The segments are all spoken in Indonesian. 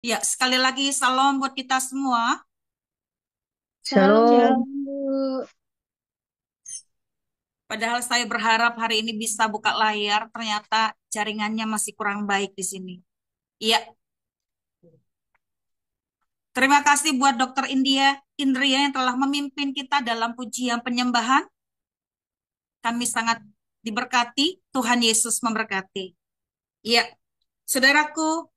Ya, sekali lagi salam buat kita semua. Shalom. Shalom, Bu. Padahal saya berharap hari ini bisa buka layar, ternyata jaringannya masih kurang baik di sini. Iya, terima kasih buat Dokter Indria yang telah memimpin kita dalam pujian penyembahan. Kami sangat diberkati, Tuhan Yesus memberkati. Iya, saudaraku,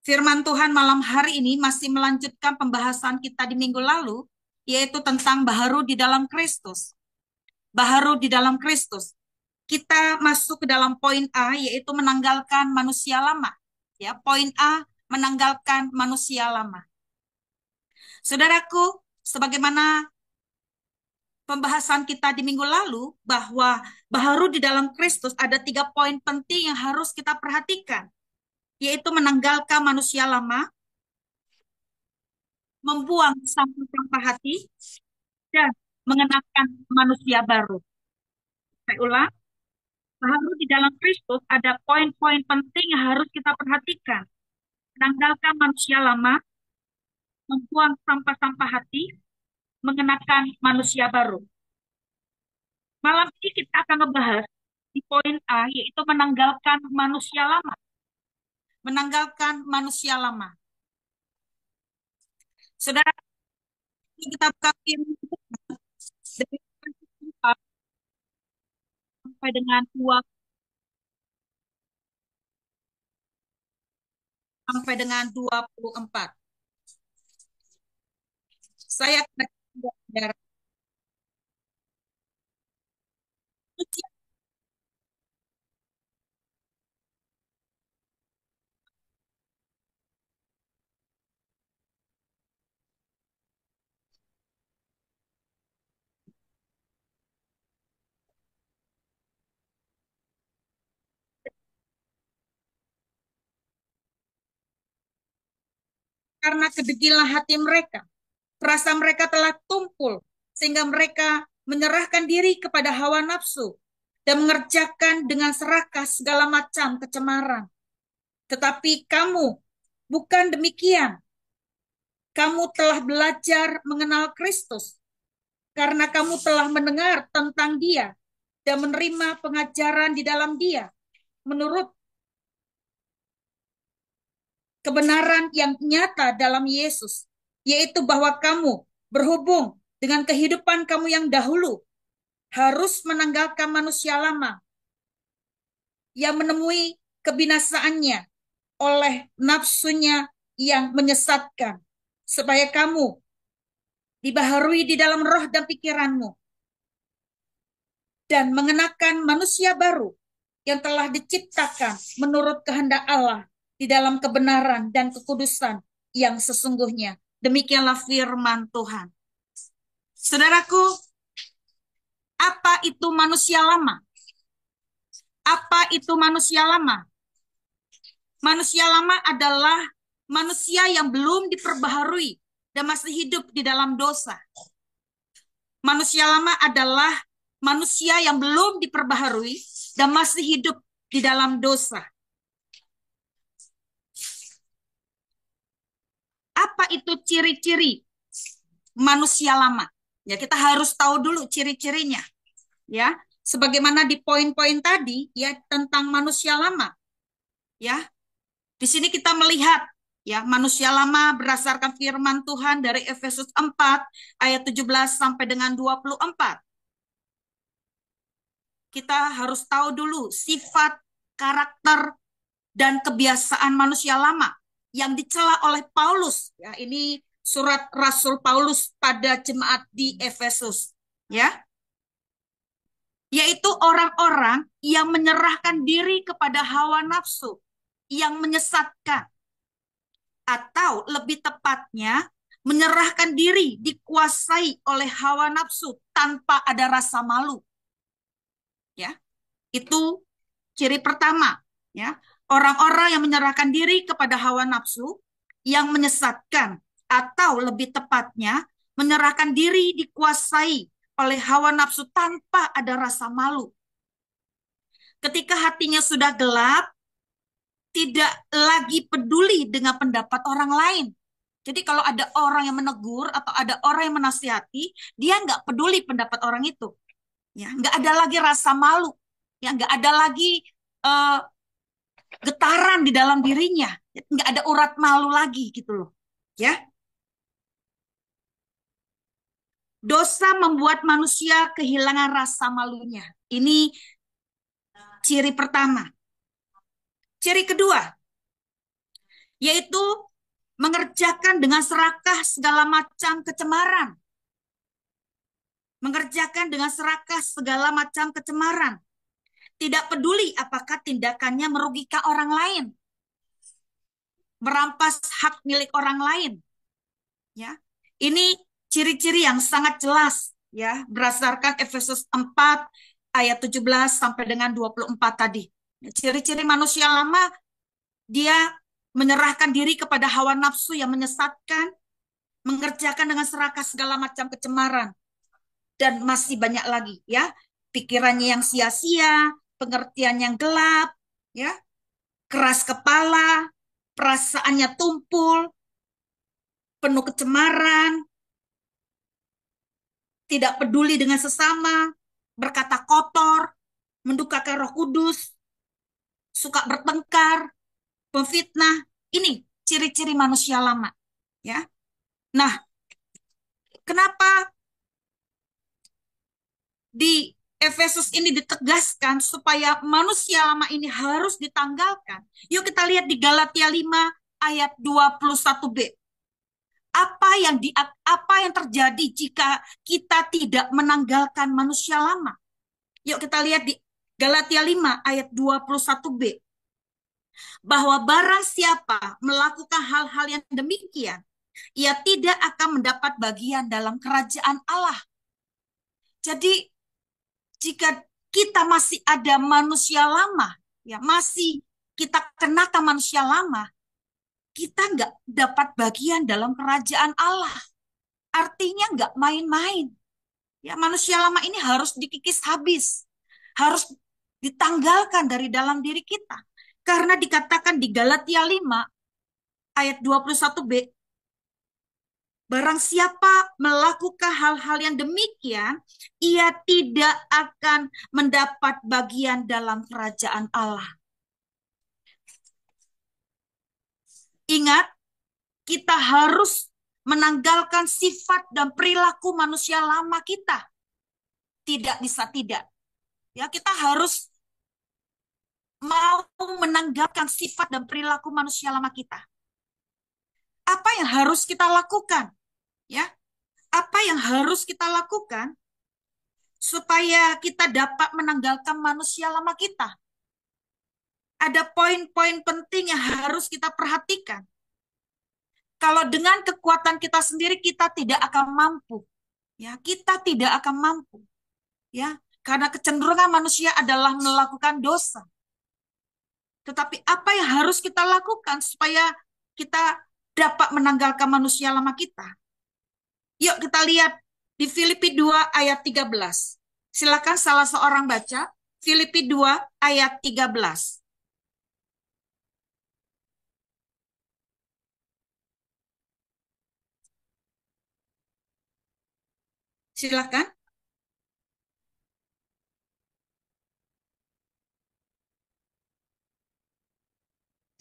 firman Tuhan malam hari ini masih melanjutkan pembahasan kita di minggu lalu, yaitu tentang baharu di dalam Kristus. Baharu di dalam Kristus. Kita masuk ke dalam poin A, yaitu menanggalkan manusia lama. Ya, poin A, menanggalkan manusia lama. Saudaraku, sebagaimana pembahasan kita di minggu lalu, bahwa baharu di dalam Kristus ada 3 poin penting yang harus kita perhatikan, yaitu menanggalkan manusia lama, membuang sampah-sampah hati, dan mengenakan manusia baru. Saya ulang, baharu di dalam Kristus ada poin-poin penting yang harus kita perhatikan. Menanggalkan manusia lama, membuang sampah-sampah hati, mengenakan manusia baru. Malam ini kita akan membahas di poin A, yaitu menanggalkan manusia lama. Menanggalkan manusia lama. Saudara, kita buka firman dari 4 sampai dengan 2 sampai dengan 24. Saya akan saudara, karena kedegilan hati mereka, perasa mereka telah tumpul, sehingga mereka menyerahkan diri kepada hawa nafsu dan mengerjakan dengan serakah segala macam kecemaran. Tetapi kamu bukan demikian. Kamu telah belajar mengenal Kristus karena kamu telah mendengar tentang Dia dan menerima pengajaran di dalam Dia menurut kebenaran yang nyata dalam Yesus, yaitu bahwa kamu berhubung dengan kehidupan kamu yang dahulu harus menanggalkan manusia lama yang menemui kebinasaannya oleh nafsunya yang menyesatkan, supaya kamu dibaharui di dalam roh dan pikiranmu, dan mengenakan manusia baru yang telah diciptakan menurut kehendak Allah di dalam kebenaran dan kekudusan yang sesungguhnya. Demikianlah firman Tuhan. Saudaraku, apa itu manusia lama? Apa itu manusia lama? Manusia lama adalah manusia yang belum diperbaharui dan masih hidup di dalam dosa. Manusia lama adalah manusia yang belum diperbaharui dan masih hidup di dalam dosa. Apa itu ciri-ciri manusia lama? Ya, kita harus tahu dulu ciri-cirinya. Ya, sebagaimana di poin-poin tadi ya tentang manusia lama. Ya, di sini kita melihat ya manusia lama berdasarkan firman Tuhan dari Efesus 4 ayat 17 sampai dengan 24. Kita harus tahu dulu sifat, karakter, dan kebiasaan manusia lama yang dicela oleh Paulus. Ya, ini surat Rasul Paulus pada jemaat di Efesus. Ya, yaitu orang-orang yang menyerahkan diri kepada hawa nafsu yang menyesatkan, atau lebih tepatnya menyerahkan diri dikuasai oleh hawa nafsu tanpa ada rasa malu. Ya, itu ciri pertama, ya. Orang-orang yang menyerahkan diri kepada hawa nafsu yang menyesatkan, atau lebih tepatnya menyerahkan diri dikuasai oleh hawa nafsu tanpa ada rasa malu. Ketika hatinya sudah gelap, tidak lagi peduli dengan pendapat orang lain. Jadi kalau ada orang yang menegur atau ada orang yang menasihati, dia nggak peduli pendapat orang itu. Ya, nggak ada lagi rasa malu. Ya, nggak ada lagi eh, getaran di dalam dirinya. Nggak ada urat malu lagi gitu loh. Ya, dosa membuat manusia kehilangan rasa malunya. Ini ciri pertama. Ciri kedua, yaitu mengerjakan dengan serakah segala macam kecemaran. Mengerjakan dengan serakah segala macam kecemaran. Tidak peduli apakah tindakannya merugikan orang lain, merampas hak milik orang lain. Ya, ini ciri-ciri yang sangat jelas ya berdasarkan Efesus 4 ayat 17 sampai dengan 24 tadi. Ciri-ciri manusia lama, dia menyerahkan diri kepada hawa nafsu yang menyesatkan, mengerjakan dengan serakah segala macam kecemaran, dan masih banyak lagi ya. Pikirannya yang sia-sia, pengertian yang gelap, ya, keras kepala, perasaannya tumpul, penuh kecemaran, tidak peduli dengan sesama, berkata kotor, mendukakan Roh Kudus, suka bertengkar, pemfitnah. Ini ciri-ciri manusia lama, ya. Nah, kenapa di Efesus ini ditegaskan supaya manusia lama ini harus ditanggalkan? Yuk kita lihat di Galatia 5 ayat 21b. Apa yang terjadi jika kita tidak menanggalkan manusia lama? Yuk kita lihat di Galatia 5 ayat 21b. Bahwa barang siapa melakukan hal-hal yang demikian, ia tidak akan mendapat bagian dalam kerajaan Allah. Jadi jika kita masih ada manusia lama, ya masih kita kenakan manusia lama, kita nggak dapat bagian dalam kerajaan Allah. Artinya nggak main-main. Ya, manusia lama ini harus dikikis habis, harus ditanggalkan dari dalam diri kita. Karena dikatakan di Galatia 5 ayat 21b, barang siapa melakukan hal-hal yang demikian, ia tidak akan mendapat bagian dalam kerajaan Allah. Ingat, kita harus menanggalkan sifat dan perilaku manusia lama kita. Tidak bisa tidak. Ya, kita harus mau menanggalkan sifat dan perilaku manusia lama kita. Apa yang harus kita lakukan? Ya, apa yang harus kita lakukan supaya kita dapat menanggalkan manusia lama kita? Ada poin-poin penting yang harus kita perhatikan. Kalau dengan kekuatan kita sendiri kita tidak akan mampu. Ya, kita tidak akan mampu. Ya, karena kecenderungan manusia adalah melakukan dosa. Tetapi apa yang harus kita lakukan supaya kita dapat menanggalkan manusia lama kita? Yuk kita lihat di Filipi 2 ayat 13. Silakan salah seorang baca. Filipi 2 ayat 13. Silakan.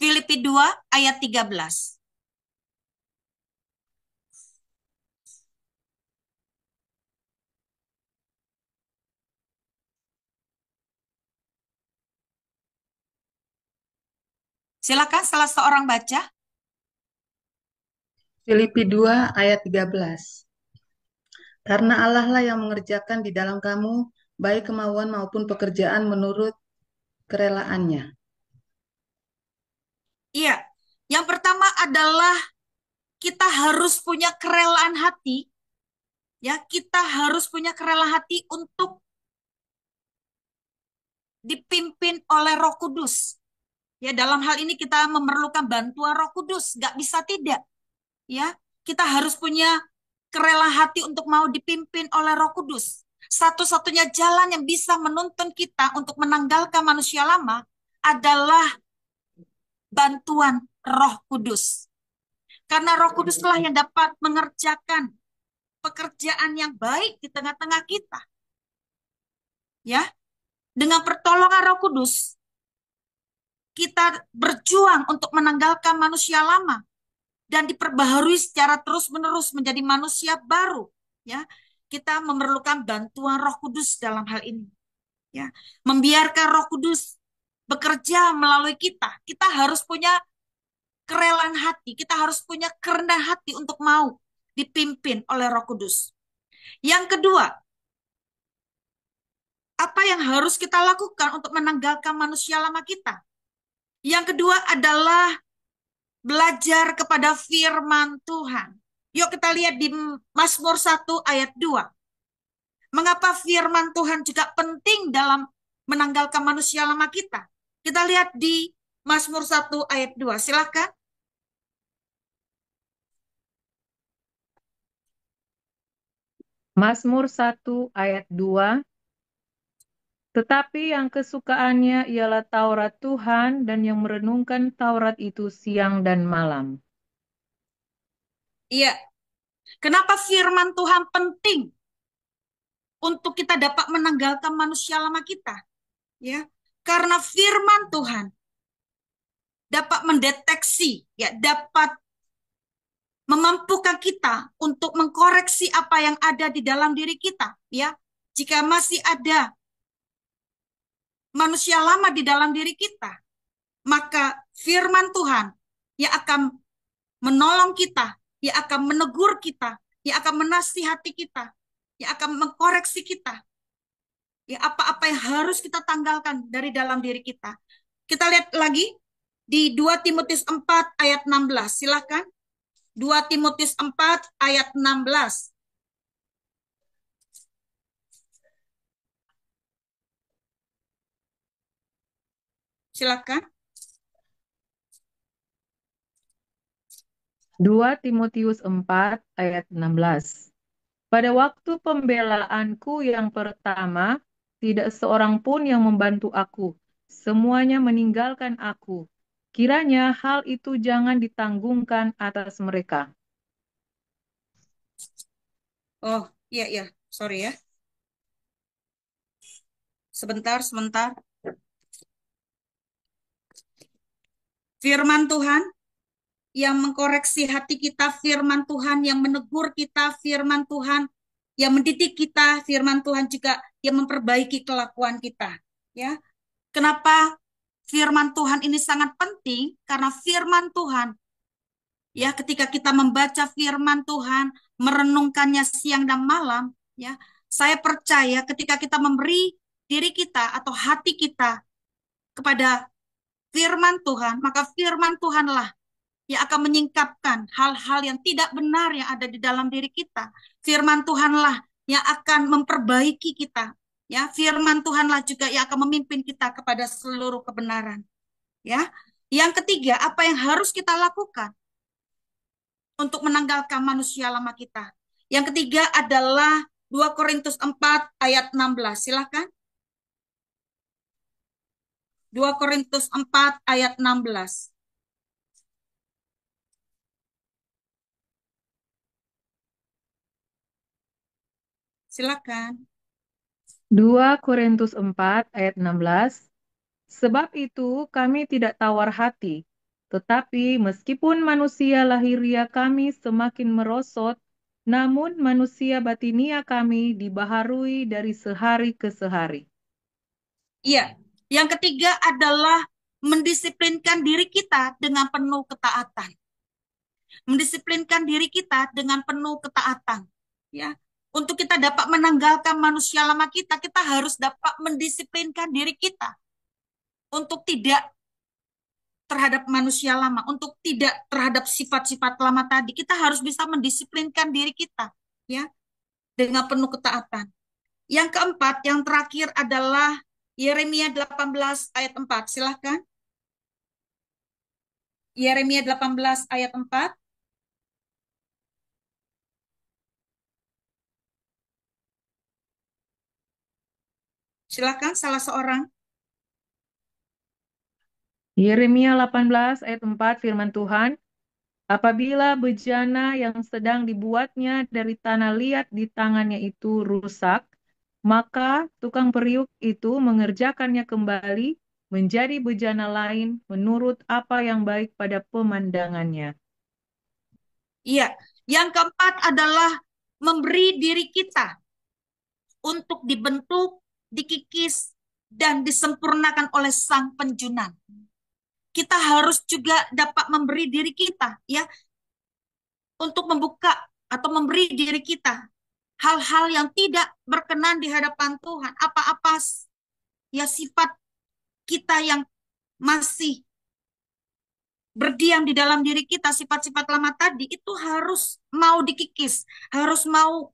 Filipi 2 ayat 13. Silakan salah seorang baca. Filipi 2 ayat 13. Karena Allah lah yang mengerjakan di dalam kamu baik kemauan maupun pekerjaan menurut kerelaannya. Iya, yang pertama adalah kita harus punya kerelaan hati. Ya, kita harus punya kerelaan hati untuk dipimpin oleh Roh Kudus. Ya, dalam hal ini kita memerlukan bantuan Roh Kudus, nggak bisa tidak. Ya, kita harus punya kerelaan hati untuk mau dipimpin oleh Roh Kudus. Satu-satunya jalan yang bisa menuntun kita untuk menanggalkan manusia lama adalah bantuan Roh Kudus. Karena Roh Kuduslah yang dapat mengerjakan pekerjaan yang baik di tengah-tengah kita. Ya, dengan pertolongan Roh Kudus, kita berjuang untuk menanggalkan manusia lama dan diperbaharui secara terus-menerus menjadi manusia baru. Ya, kita memerlukan bantuan Roh Kudus dalam hal ini. Ya, membiarkan Roh Kudus bekerja melalui kita. Kita harus punya kerelaan hati, kita harus punya kerendahan hati untuk mau dipimpin oleh Roh Kudus. Yang kedua, apa yang harus kita lakukan untuk menanggalkan manusia lama kita? Yang kedua adalah belajar kepada firman Tuhan. Yuk kita lihat di Mazmur 1 ayat 2. Mengapa firman Tuhan juga penting dalam menanggalkan manusia lama kita? Kita lihat di Mazmur 1 ayat 2. Silakan. Mazmur 1 ayat 2. Tetapi yang kesukaannya ialah Taurat Tuhan dan yang merenungkan Taurat itu siang dan malam. Iya, kenapa firman Tuhan penting untuk kita dapat menanggalkan manusia lama kita? Ya, karena firman Tuhan dapat mendeteksi, ya, dapat memampukan kita untuk mengkoreksi apa yang ada di dalam diri kita, ya. Jika masih ada manusia lama di dalam diri kita, maka firman Tuhan yang akan menolong kita, yang akan menegur kita, yang akan menasihati kita, yang akan mengkoreksi kita. Ya, apa-apa yang harus kita tanggalkan dari dalam diri kita. Kita lihat lagi di 2 Timotius 4 ayat 16. Silakan. 2 Timotius 4 ayat 16. Silakan. 2 Timotius 4 ayat 16. Pada waktu pembelaanku yang pertama, tidak seorang pun yang membantu aku. Semuanya meninggalkan aku. Kiranya hal itu jangan ditanggungkan atas mereka. Oh, iya, iya. Sorry ya. Sebentar, sebentar. Firman Tuhan yang mengkoreksi hati kita, firman Tuhan yang menegur kita, firman Tuhan yang mendidik kita, firman Tuhan juga yang memperbaiki kelakuan kita. Ya, kenapa firman Tuhan ini sangat penting? Karena firman Tuhan, ya, ketika kita membaca firman Tuhan, merenungkannya siang dan malam, ya, saya percaya ketika kita memberi diri kita atau hati kita kepada firman Tuhan, maka firman Tuhanlah yang akan menyingkapkan hal-hal yang tidak benar yang ada di dalam diri kita. Firman Tuhanlah yang akan memperbaiki kita. Ya, firman Tuhanlah juga yang akan memimpin kita kepada seluruh kebenaran. Ya. Yang ketiga, apa yang harus kita lakukan untuk menanggalkan manusia lama kita? Yang ketiga adalah 2 Korintus 4 ayat 16. Silakan. 2 Korintus 4 ayat 16. Silakan. 2 Korintus 4 ayat 16. Sebab itu kami tidak tawar hati, tetapi meskipun manusia lahiria kami semakin merosot, namun manusia batinia kami dibaharui dari sehari ke sehari. Iya. Yang ketiga adalah mendisiplinkan diri kita dengan penuh ketaatan. Mendisiplinkan diri kita dengan penuh ketaatan. Ya. Untuk kita dapat menanggalkan manusia lama kita, kita harus dapat mendisiplinkan diri kita untuk tidak terhadap manusia lama, untuk tidak terhadap sifat-sifat lama tadi. Kita harus bisa mendisiplinkan diri kita, ya, dengan penuh ketaatan. Yang keempat, yang terakhir adalah Yeremia 18 ayat 4. Silahkan. Yeremia 18 ayat 4. Silahkan salah seorang. Yeremia 18 ayat 4 firman Tuhan, apabila bejana yang sedang dibuatnya dari tanah liat di tangannya itu rusak, maka tukang periuk itu mengerjakannya kembali menjadi bejana lain menurut apa yang baik pada pemandangannya. Iya. Yang keempat adalah memberi diri kita untuk dibentuk, dikikis, dan disempurnakan oleh Sang Penjunan. Kita harus juga dapat memberi diri kita, ya, untuk membuka atau memberi diri kita hal-hal yang tidak berkenan di hadapan Tuhan. Apa-apa ya sifat kita yang masih berdiam di dalam diri kita, sifat-sifat lama tadi itu harus mau dikikis, harus mau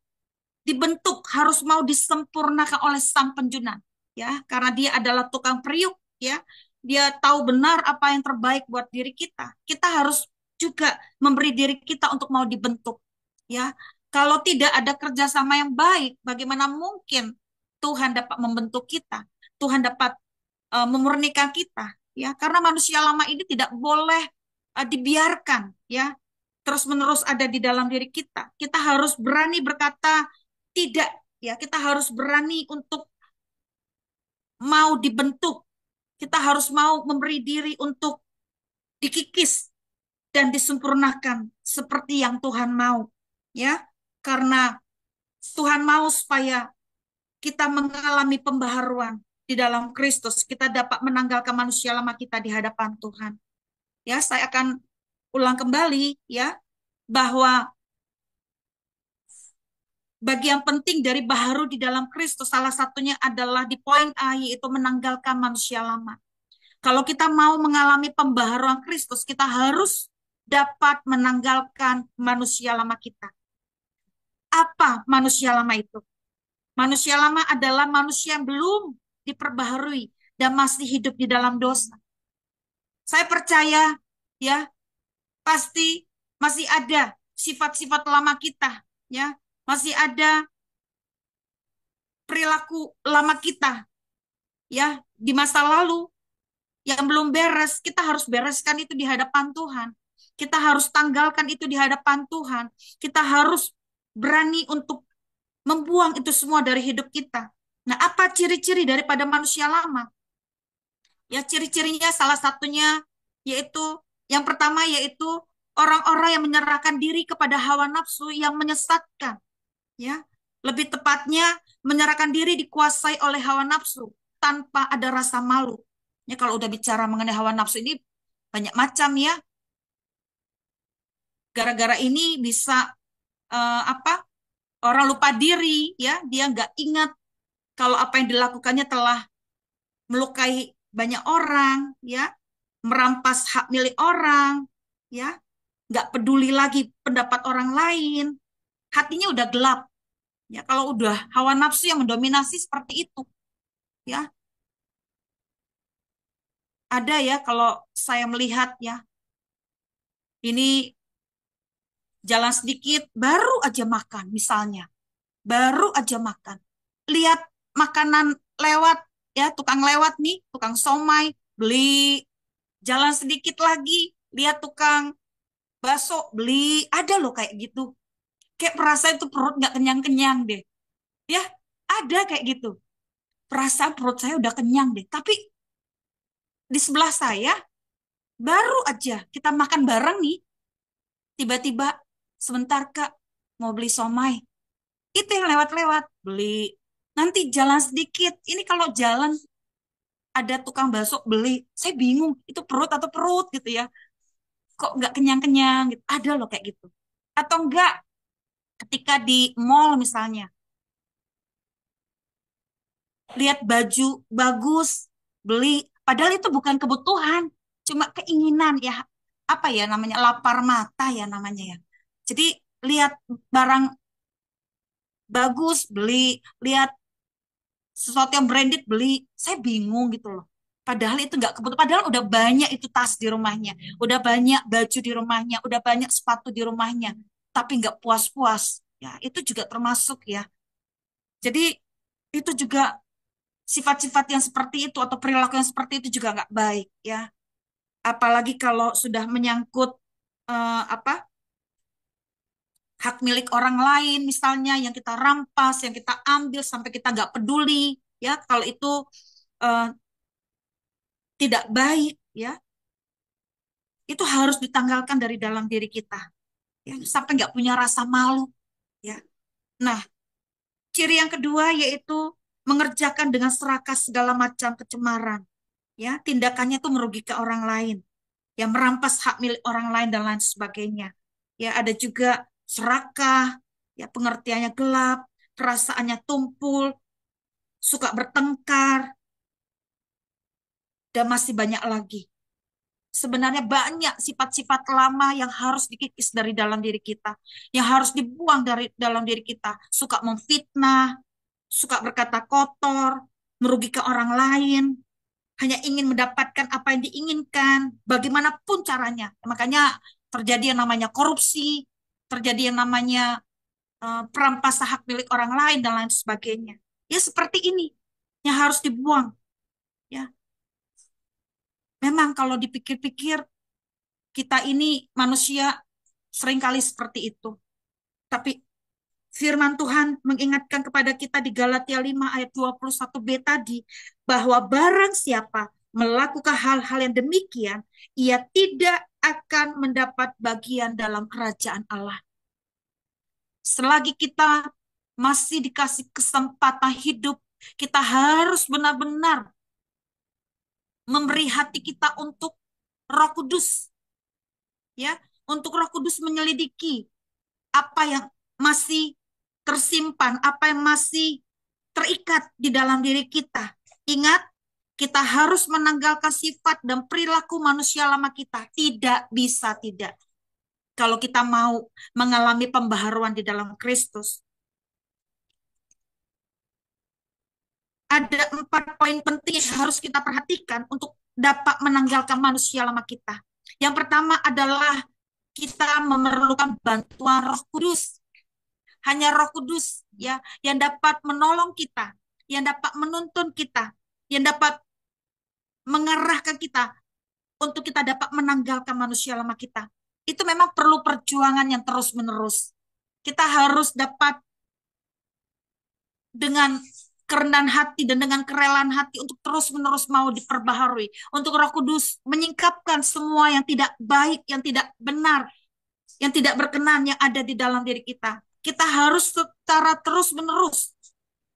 dibentuk, harus mau disempurnakan oleh Sang Penjunan, ya, karena dia adalah tukang periuk, ya. Dia tahu benar apa yang terbaik buat diri kita. Kita harus juga memberi diri kita untuk mau dibentuk, ya. Kalau tidak ada kerjasama yang baik, bagaimana mungkin Tuhan dapat membentuk kita? Tuhan dapat memurnikan kita, ya. Karena manusia lama ini tidak boleh dibiarkan, ya, terus-menerus ada di dalam diri kita. Kita harus berani berkata tidak, ya. Kita harus berani untuk mau dibentuk. Kita harus mau memberi diri untuk dikikis dan disempurnakan seperti yang Tuhan mau, ya. Karena Tuhan mau supaya kita mengalami pembaharuan di dalam Kristus. Kita dapat menanggalkan manusia lama kita di hadapan Tuhan. Ya, saya akan ulang kembali, ya, bahwa bagian penting dari baharu di dalam Kristus salah satunya adalah di poin A, yaitu menanggalkan manusia lama. Kalau kita mau mengalami pembaharuan Kristus, kita harus dapat menanggalkan manusia lama kita. Apa manusia lama itu? Manusia lama adalah manusia yang belum diperbaharui dan masih hidup di dalam dosa. Saya percaya, ya, pasti masih ada sifat-sifat lama kita, ya, masih ada perilaku lama kita, ya, di masa lalu yang belum beres. Kita harus bereskan itu di hadapan Tuhan. Kita harus tanggalkan itu di hadapan Tuhan. Kita harus berani untuk membuang itu semua dari hidup kita. Nah, apa ciri-ciri daripada manusia lama? Ya, ciri-cirinya salah satunya yaitu yang pertama yaitu orang-orang yang menyerahkan diri kepada hawa nafsu yang menyesatkan, ya. Lebih tepatnya menyerahkan diri dikuasai oleh hawa nafsu tanpa ada rasa malu. Ya, kalau udah bicara mengenai hawa nafsu ini banyak macam, ya. Gara-gara ini bisa apa? Orang lupa diri, ya. Dia nggak ingat kalau apa yang dilakukannya telah melukai banyak orang, ya, merampas hak milik orang, ya, nggak peduli lagi pendapat orang lain, hatinya udah gelap, ya. Kalau udah hawa nafsu yang mendominasi seperti itu, ya, ada, ya, kalau saya melihat, ya, ini jalan sedikit baru aja makan, misalnya, baru aja makan, lihat makanan lewat, ya, tukang lewat nih, tukang somai, beli. Jalan sedikit lagi, lihat tukang bakso, beli. Ada loh kayak gitu. Kayak perasa itu perut nggak kenyang-kenyang deh. Ya, ada kayak gitu. Perasaan perut saya udah kenyang deh. Tapi di sebelah saya, baru aja kita makan bareng nih. Tiba-tiba, sebentar Kak, mau beli somai. Itu yang lewat-lewat, beli. Nanti jalan sedikit. Ini kalau jalan ada tukang bakso, beli. Saya bingung, itu perut atau perut gitu, ya. Kok nggak kenyang-kenyang gitu. Ada loh kayak gitu. Atau enggak ketika di mall misalnya, lihat baju bagus, beli, padahal itu bukan kebutuhan, cuma keinginan, ya, apa ya namanya, lapar mata ya namanya, ya. Jadi lihat barang bagus, beli, lihat sesuatu yang branded, beli. Saya bingung gitu loh. Padahal itu nggak kebutuhan, padahal udah banyak itu tas di rumahnya, udah banyak baju di rumahnya, udah banyak sepatu di rumahnya, tapi nggak puas-puas. Ya, itu juga termasuk, ya. Jadi itu juga sifat-sifat yang seperti itu atau perilaku yang seperti itu juga nggak baik, ya. Apalagi kalau sudah menyangkut apa hak milik orang lain, misalnya yang kita rampas, yang kita ambil sampai kita nggak peduli, ya kalau itu eh, tidak baik, ya itu harus ditanggalkan dari dalam diri kita, ya sampai nggak punya rasa malu, ya. Nah, ciri yang kedua yaitu mengerjakan dengan serakah segala macam kecemaran, ya tindakannya itu merugikan orang lain, ya merampas hak milik orang lain dan lain sebagainya. Ya ada juga serakah, ya pengertiannya gelap, perasaannya tumpul, suka bertengkar, dan masih banyak lagi. Sebenarnya banyak sifat-sifat lama yang harus dikikis dari dalam diri kita, yang harus dibuang dari dalam diri kita. Suka memfitnah, suka berkata kotor, merugikan orang lain, hanya ingin mendapatkan apa yang diinginkan, bagaimanapun caranya. Makanya terjadi yang namanya korupsi, terjadi yang namanya perampasan hak milik orang lain dan lain sebagainya. Ya seperti ini yang harus dibuang. Ya, memang kalau dipikir-pikir kita ini manusia seringkali seperti itu. Tapi firman Tuhan mengingatkan kepada kita di Galatia 5 ayat 21b tadi, bahwa barang siapa melakukan hal-hal yang demikian, ia tidak akan mendapat bagian dalam kerajaan Allah. Selagi kita masih dikasih kesempatan hidup, kita harus benar-benar memberi hati kita untuk Roh Kudus, ya, untuk Roh Kudus menyelidiki apa yang masih tersimpan, apa yang masih terikat di dalam diri kita. Ingat, kita harus menanggalkan sifat dan perilaku manusia lama kita. Tidak bisa tidak. Kalau kita mau mengalami pembaharuan di dalam Kristus. Ada 4 poin penting yang harus kita perhatikan untuk dapat menanggalkan manusia lama kita. Yang pertama adalah kita memerlukan bantuan Roh Kudus. Hanya Roh Kudus ya yang dapat menolong kita, yang dapat menuntun kita, yang dapat mengarahkan kita untuk kita dapat menanggalkan manusia lama kita. Itu memang perlu perjuangan yang terus-menerus. Kita harus dapat dengan kerendahan hati dan dengan kerelaan hati untuk terus-menerus mau diperbaharui. Untuk Roh Kudus menyingkapkan semua yang tidak baik, yang tidak benar, yang tidak berkenan yang ada di dalam diri kita. Kita harus secara terus-menerus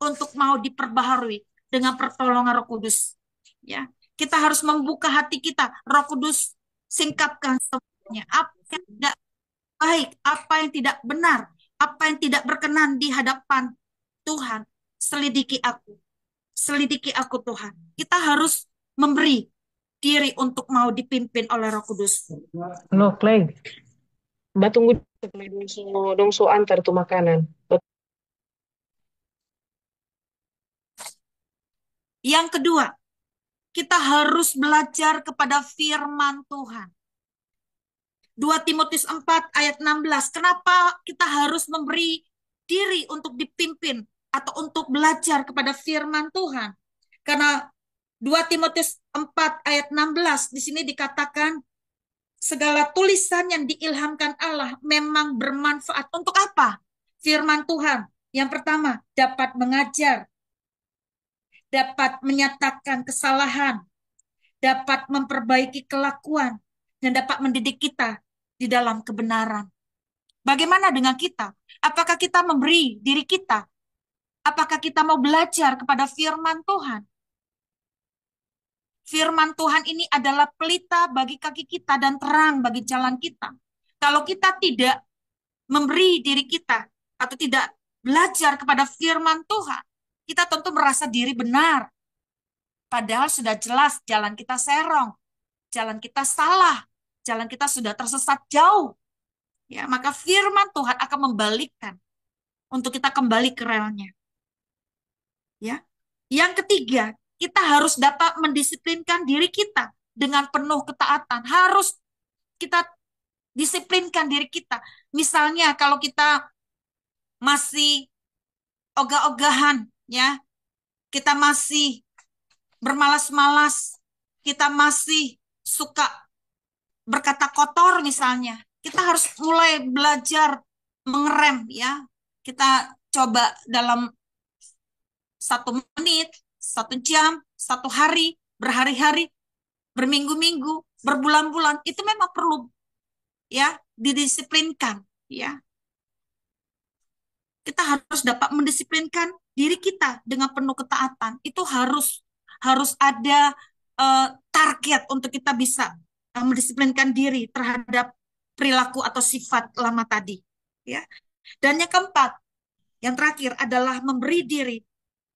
untuk mau diperbaharui dengan pertolongan Roh Kudus. Ya, kita harus membuka hati kita. Roh Kudus singkapkan semuanya. Apa yang tidak baik, apa yang tidak benar, apa yang tidak berkenan di hadapan Tuhan. Selidiki aku. Selidiki aku Tuhan. Kita harus memberi diri untuk mau dipimpin oleh Roh Kudus. No, Clay. Mbak tunggu Clay dong so antar tuh makanan. Yang kedua, kita harus belajar kepada firman Tuhan. 2 Timotius 4 ayat 16. Kenapa kita harus memberi diri untuk dipimpin atau untuk belajar kepada firman Tuhan? Karena 2 Timotius 4 ayat 16 di sini dikatakan segala tulisan yang diilhamkan Allah memang bermanfaat untuk apa? Firman Tuhan. Yang pertama, dapat mengajar, dapat menyatakan kesalahan, dapat memperbaiki kelakuan, dan dapat mendidik kita di dalam kebenaran. Bagaimana dengan kita? Apakah kita memberi diri kita? Apakah kita mau belajar kepada firman Tuhan? Firman Tuhan ini adalah pelita bagi kaki kita dan terang bagi jalan kita. Kalau kita tidak memberi diri kita atau tidak belajar kepada firman Tuhan, kita tentu merasa diri benar. Padahal sudah jelas jalan kita serong, jalan kita salah, jalan kita sudah tersesat jauh. Ya, maka firman Tuhan akan membalikkan untuk kita kembali ke relnya. Ya. Yang ketiga, kita harus dapat mendisiplinkan diri kita dengan penuh ketaatan. Harus kita disiplinkan diri kita. Misalnya kalau kita masih ogah-ogahan, ya, kita masih bermalas-malas, kita masih suka berkata kotor misalnya, kita harus mulai belajar mengerem ya. Kita coba dalam 1 menit, 1 jam, 1 hari, berhari-hari, berminggu-minggu, berbulan-bulan, itu memang perlu ya didisiplinkan ya. Kita harus dapat mendisiplinkan diri kita dengan penuh ketaatan. Itu harus ada target untuk kita bisa mendisiplinkan diri terhadap perilaku atau sifat lama tadi ya. Dan yang keempat, yang terakhir adalah memberi diri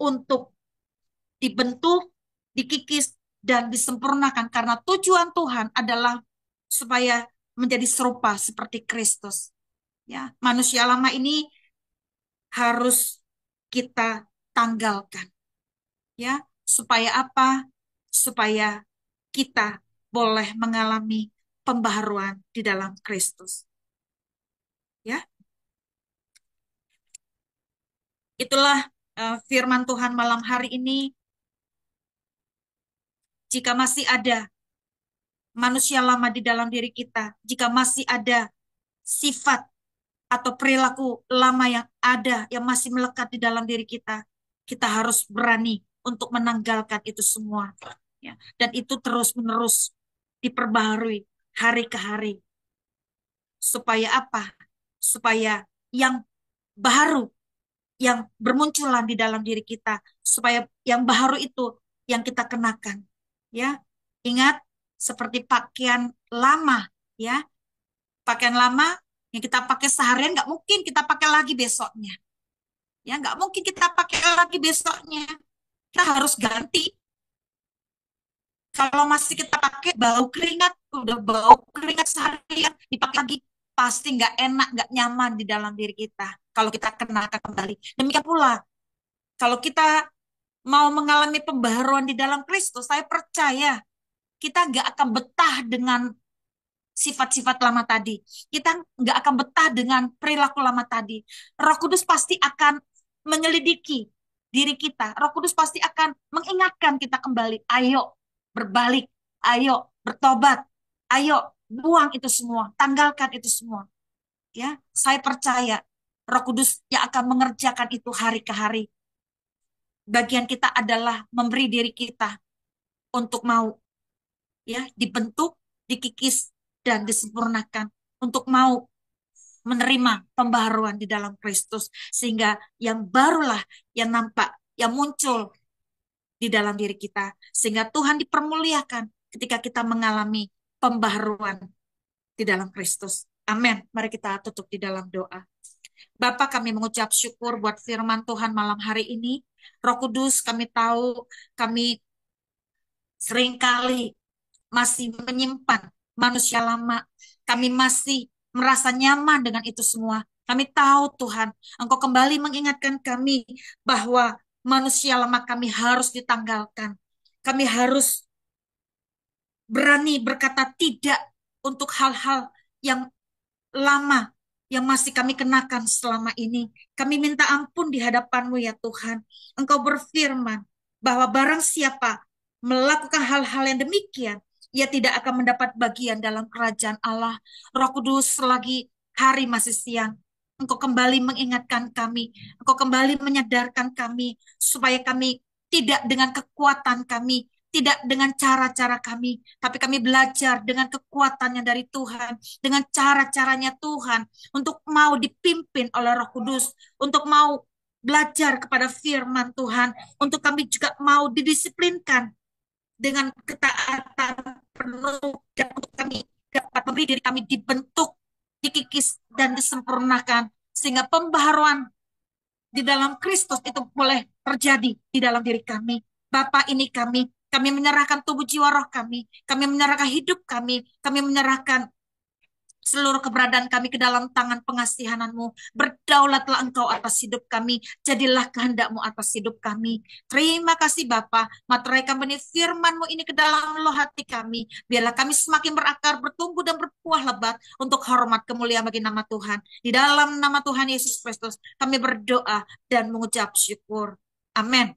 untuk dibentuk, dikikis, dan disempurnakan karena tujuan Tuhan adalah supaya menjadi serupa seperti Kristus. Ya, manusia lama ini harus kita tanggalkan. Ya, supaya apa? Supaya kita boleh mengalami pembaharuan di dalam Kristus. Ya. Itulah firman Tuhan malam hari ini. Jika masih ada manusia lama di dalam diri kita, jika masih ada sifat atau perilaku lama yang ada, yang masih melekat di dalam diri kita, kita harus berani untuk menanggalkan itu semua. Ya. Dan itu terus-menerus diperbaharui hari ke hari. Supaya apa? Supaya yang baru, yang bermunculan di dalam diri kita, supaya yang baru itu yang kita kenakan. Ya, ingat seperti pakaian lama, ya, pakaian lama yang kita pakai seharian nggak mungkin kita pakai lagi besoknya, ya nggak mungkin kita pakai lagi besoknya, kita harus ganti. Kalau masih kita pakai bau keringat, udah bau keringat seharian, dipakai lagi, pasti nggak enak, nggak nyaman di dalam diri kita. Kalau kita kenakan kembali, demikian pula kalau kita mau mengalami pembaharuan di dalam Kristus, saya percaya kita nggak akan betah dengan sifat-sifat lama tadi. Kita nggak akan betah dengan perilaku lama tadi. Roh Kudus pasti akan menyelidiki diri kita. Roh Kudus pasti akan mengingatkan kita kembali. Ayo berbalik, ayo bertobat, ayo buang itu semua, tanggalkan itu semua. Ya, saya percaya Roh Kudus yang akan mengerjakan itu hari ke hari. Bagian kita adalah memberi diri kita untuk mau ya dibentuk, dikikis dan disempurnakan, untuk mau menerima pembaharuan di dalam Kristus sehingga yang barulah yang nampak, yang muncul di dalam diri kita sehingga Tuhan dipermuliakan ketika kita mengalami pembaharuan di dalam Kristus. Amin. Mari kita tutup di dalam doa. Bapa, kami mengucap syukur buat firman Tuhan malam hari ini. Roh Kudus, kami tahu kami seringkali masih menyimpan manusia lama. Kami masih merasa nyaman dengan itu semua. Kami tahu Tuhan, Engkau kembali mengingatkan kami bahwa manusia lama kami harus ditanggalkan. Kami harus berani berkata tidak untuk hal-hal yang lama yang masih kami kenakan selama ini. Kami minta ampun di hadapan-Mu ya Tuhan. Engkau berfirman bahwa barang siapa melakukan hal-hal yang demikian, ia tidak akan mendapat bagian dalam kerajaan Allah. Roh Kudus, selagi hari masih siang, Engkau kembali mengingatkan kami, Engkau kembali menyadarkan kami, supaya kami tidak dengan kekuatan kami, tidak dengan cara-cara kami, tapi kami belajar dengan kekuatannya dari Tuhan, dengan cara-caranya Tuhan, untuk mau dipimpin oleh Roh Kudus, untuk mau belajar kepada firman Tuhan, untuk kami juga mau didisiplinkan dengan ketaatan penuh, dan untuk kami dapat memberi diri kami dibentuk, dikikis, dan disempurnakan, sehingga pembaharuan di dalam Kristus itu boleh terjadi di dalam diri kami. Bapa, ini kami menyerahkan tubuh jiwa roh kami menyerahkan hidup kami menyerahkan seluruh keberadaan kami ke dalam tangan pengasihan-Mu. Berdaulatlah Engkau atas hidup kami. Jadilah kehendak-Mu atas hidup kami. Terima kasih Bapa. Materaikan benih firman-Mu ini ke dalam loh hati kami. Biarlah kami semakin berakar, bertumbuh dan berbuah lebat untuk hormat kemuliaan bagi nama Tuhan. Di dalam nama Tuhan Yesus Kristus kami berdoa dan mengucap syukur. Amin.